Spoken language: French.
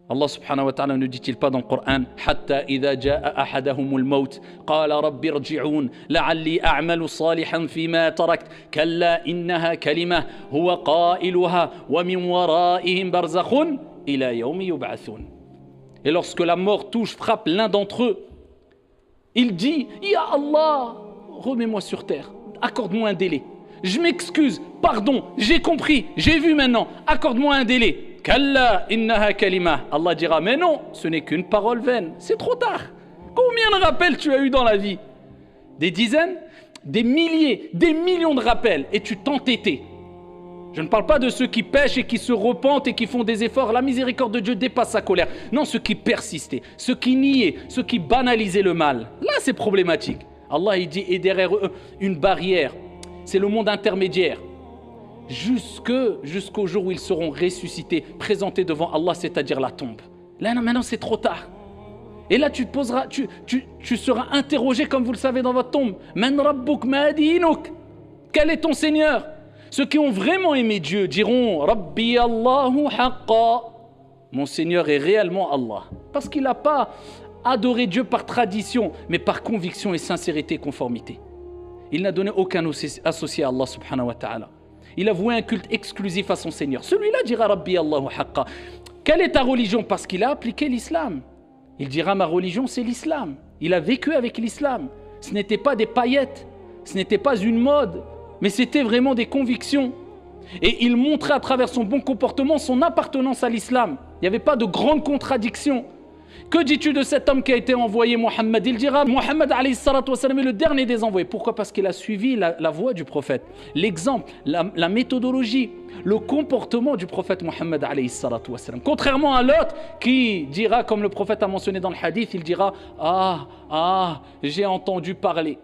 Allah subhanahu wa ta'ala ne dit-il pas dans le Coran Hatta idha ja'a ahadahumul maut qala rabbi irji'un la'alli a'malu salihan fima tarakt kalla innaha kalimah huwa qailuha wa min wara'ihim barzakhun ila yawmi yub'athun. Et lorsque la mort frappe l'un d'entre eux, il dit Ya Allah, remets-moi sur terre, accorde-moi un délai. Je m'excuse, pardon, j'ai compris, j'ai vu maintenant, accorde-moi un délai. Kalla innaha kalima. Allah dira mais non, ce n'est qu'une parole vaine, c'est trop tard. Combien de rappels tu as eu dans la vie? Des dizaines, des milliers, des millions de rappels et tu t'entêtais. Je ne parle pas de ceux qui pêchent et qui se repentent et qui font des efforts. La miséricorde de Dieu dépasse sa colère. Non, ceux qui persistaient, ceux qui niaient, ceux qui banalisaient le mal. Là, c'est problématique. Allah, il dit, et derrière eux, une barrière. C'est le monde intermédiaire. Jusqu'au jour où ils seront ressuscités, présentés devant Allah, c'est-à-dire la tombe. Là, non, maintenant, c'est trop tard. Et là, tu seras interrogé, comme vous le savez, dans votre tombe. Man rabbuk ma dinuk. Quel est ton Seigneur? Ceux qui ont vraiment aimé Dieu diront Rabbi Allahu haqqa. Mon Seigneur est réellement Allah. Parce qu'il n'a pas adoré Dieu par tradition, mais par conviction et sincérité et conformité. Il n'a donné aucun associé à Allah subhanahu wa ta'ala. Il a voué un culte exclusif à son Seigneur. Celui-là dira Rabbi Allahu haqqa. Quelle est ta religion? Parce qu'il a appliqué l'islam. Il dira ma religion c'est l'islam. Il a vécu avec l'islam. Ce n'était pas des paillettes, ce n'était pas une mode, mais c'était vraiment des convictions. Et il montrait à travers son bon comportement son appartenance à l'islam. Il n'y avait pas de grande contradiction. Que dis-tu de cet homme qui a été envoyé, Mohammed? Il dira, Mohammed alayhi salatu wa salam est le dernier des envoyés. Pourquoi? Parce qu'il a suivi la voie du prophète. L'exemple, la méthodologie, le comportement du prophète Mohammed alayhi salatu wa salam. Contrairement à l'autre qui dira, comme le prophète a mentionné dans le hadith, il dira, j'ai entendu parler.